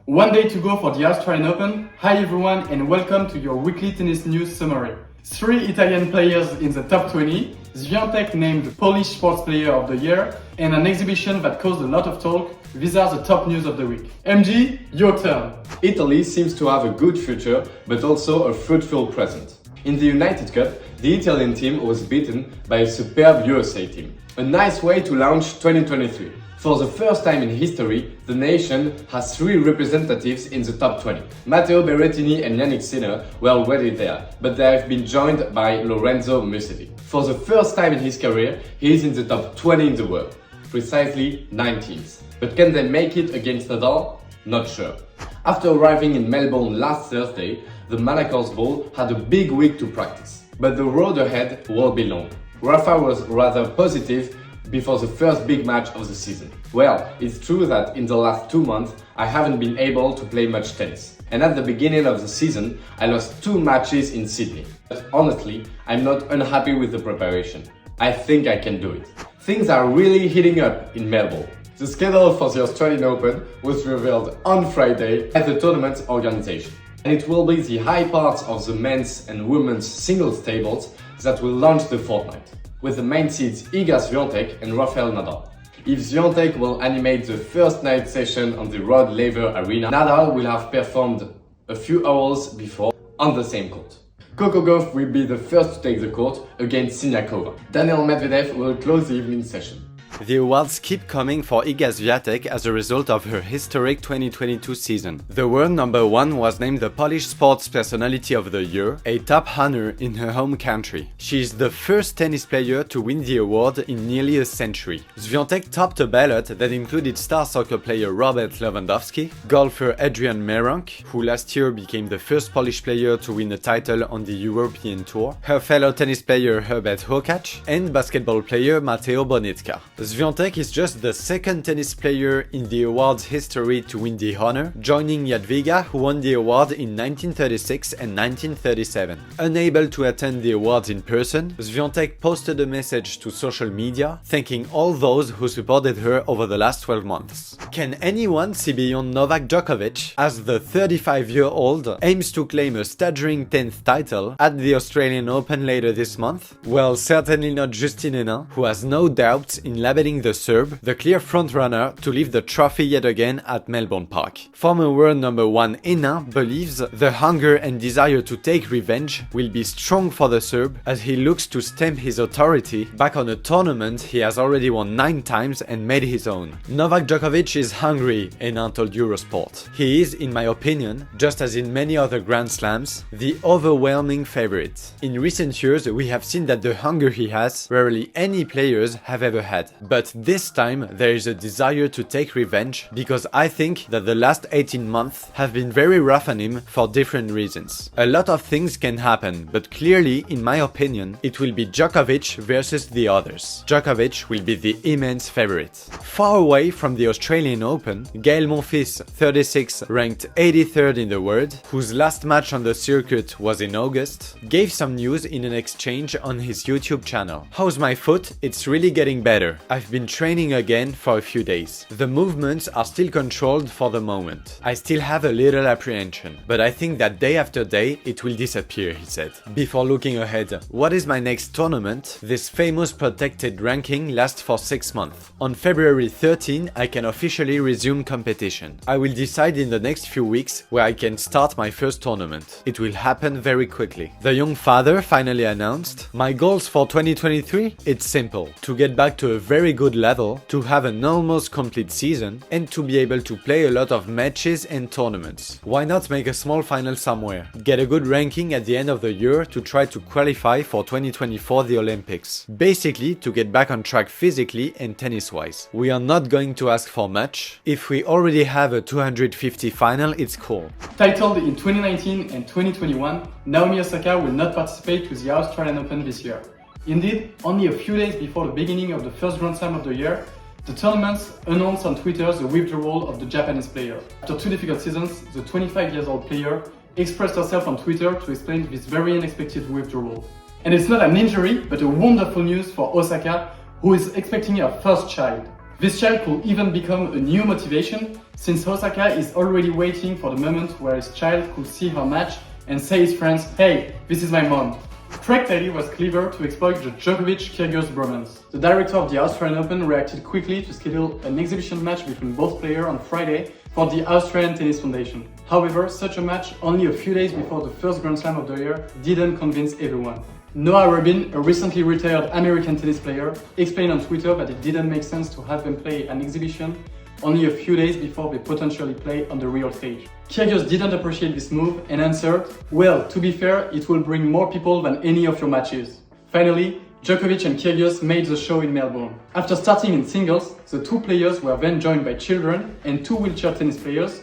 One day to go for the Australian Open. Hi everyone and welcome to your weekly tennis news summary. 3 Italian players in the top 20, Swiatek named Polish Sports Player of the Year, and an exhibition that caused a lot of talk. These are the top news of the week. MG, your turn. Italy seems to have a good future, but also a fruitful present. In the United Cup, the Italian team was beaten by a superb USA team. A nice way to launch 2023. For the first time in history, the nation has 3 representatives in the top 20. Matteo Berrettini and Yannick Sinner were already there, but they have been joined by Lorenzo Musetti. For the first time in his career, he is in the top 20 in the world, precisely 19th. But can they make it against Nadal? Not sure. After arriving in Melbourne last Thursday, the Malacos Ball had a big week to practice. But the road ahead will be long. Rafa was rather positive before the first big match of the season. Well, it's true that in the last 2 months I haven't been able to play much tennis. And at the beginning of the season I lost 2 matches in Sydney. But honestly, I'm not unhappy with the preparation. I think I can do it. Things are really heating up in Melbourne. The schedule for the Australian Open was revealed on Friday by the tournament's organization. And it will be the high parts of the men's and women's singles tables that will launch the fortnight, with the main seeds Iga Swiatek and Rafael Nadal. If Swiatek will animate the first night session on the Rod Laver Arena, Nadal will have performed a few hours before on the same court. Coco Gauff will be the first to take the court against Siniakova. Daniil Medvedev will close the evening session. The awards keep coming for Iga Swiatek as a result of her historic 2022 season. The world number 1 was named the Polish Sports Personality of the Year, a top honor in her home country. She is the first tennis player to win the award in nearly a century. Swiatek topped a ballot that included star soccer player Robert Lewandowski, golfer Adrian Meronk, who last year became the first Polish player to win a title on the European Tour, her fellow tennis player Herbert Hurkacz, and basketball player Mateo Bonitka. Swiatek is just the second tennis player in the award's history to win the honor, joining Jadwiga, who won the award in 1936 and 1937. Unable to attend the awards in person, Swiatek posted a message to social media thanking all those who supported her over the last 12 months. Can anyone see beyond Novak Djokovic, as the 35-year-old aims to claim a staggering 10th title at the Australian Open later this month? Well, certainly not Justin Henin, who has no doubts in labeling the Serb the clear frontrunner to lift the trophy yet again at Melbourne Park. Former world number 1 Henin believes the hunger and desire to take revenge will be strong for the Serb as he looks to stamp his authority back on a tournament he has already won 9 times and made his own. Novak Djokovic is hungry, Henin told Eurosport. He is, in my opinion, just as in many other Grand Slams, the overwhelming favorite. In recent years, we have seen that the hunger he has, rarely any players have ever had. But this time there is a desire to take revenge because I think that the last 18 months have been very rough on him for different reasons. A lot of things can happen, but clearly, in my opinion, it will be Djokovic versus the others. Djokovic will be the immense favorite. Far away from the Australian Open, Gael Monfils, 36, ranked 83rd in the world, whose last match on the circuit was in August, gave some news in an exchange on his YouTube channel. How's my foot? It's really getting better. I've been training again for a few days. The movements are still controlled for the moment. I still have a little apprehension, but I think that day after day it will disappear, he said. Before looking ahead, what is my next tournament? This famous protected ranking lasts for 6 months. On February 13, I can officially resume competition. I will decide in the next few weeks where I can start my first tournament. It will happen very quickly. The young father finally announced, "My goals for 2023? It's simple. To get back to a very good level, to have an almost complete season, and to be able to play a lot of matches and tournaments. Why not make a small final somewhere? Get a good ranking at the end of the year to try to qualify for 2024 the Olympics. Basically, to get back on track physically and tennis-wise. We are not going to ask for much. If we already have a 250 final, it's cool." Titled in 2019 and 2021, Naomi Osaka will not participate to the Australian Open this year. Indeed, only a few days before the beginning of the first Grand Slam of the year, the tournament announced on Twitter the withdrawal of the Japanese player. After 2 difficult seasons, the 25-year-old player expressed herself on Twitter to explain this very unexpected withdrawal. And it's not an injury, but a wonderful news for Osaka, who is expecting her first child. This child could even become a new motivation, since Osaka is already waiting for the moment where his child could see her match and say his friends, "Hey, this is my mom." Craig Tiley was clever to exploit the Djokovic-Kyrgios bromance. The director of the Australian Open reacted quickly to schedule an exhibition match between both players on Friday for the Australian Tennis Foundation. However, such a match, only a few days before the first Grand Slam of the year, didn't convince everyone. Noah Rubin, a recently retired American tennis player, explained on Twitter that it didn't make sense to have them play an exhibition only a few days before they potentially play on the real stage. Kyrgios didn't appreciate this move and answered, "Well, to be fair, it will bring more people than any of your matches." Finally, Djokovic and Kyrgios made the show in Melbourne. After starting in singles, the two players were then joined by children and two wheelchair tennis players,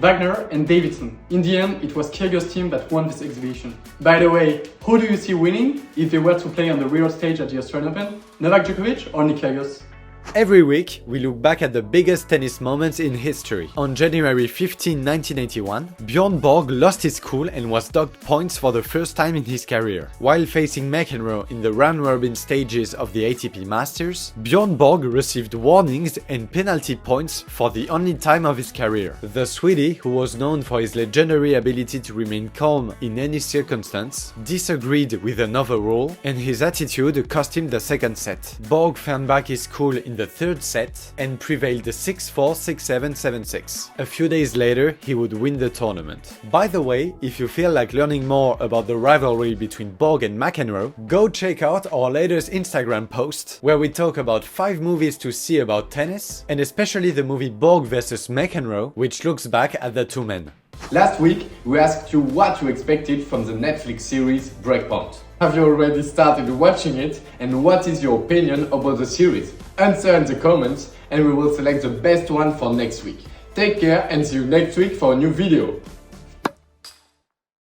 Wagner and Davidson. In the end, it was Kyrgios' team that won this exhibition. By the way, who do you see winning if they were to play on the real stage at the Australian Open? Novak Djokovic or Nick Kyrgios? Every week, we look back at the biggest tennis moments in history. On January 15, 1981, Bjorn Borg lost his cool and was docked points for the first time in his career. While facing McEnroe in the round-robin stages of the ATP Masters, Bjorn Borg received warnings and penalty points for the only time of his career. The Swede, who was known for his legendary ability to remain calm in any circumstance, disagreed with another rule, and his attitude cost him the second set. Borg found back his cool in the third set and prevailed 6-4, 6-7, 7-6. A few days later, he would win the tournament. By the way, if you feel like learning more about the rivalry between Borg and McEnroe, go check out our latest Instagram post where we talk about 5 movies to see about tennis, and especially the movie Borg vs McEnroe, which looks back at the two men. Last week, we asked you what you expected from the Netflix series Breakpoint. Have you already started watching it, and what is your opinion about the series? Answer in the comments and we will select the best one for next week. Take care and see you next week for a new video.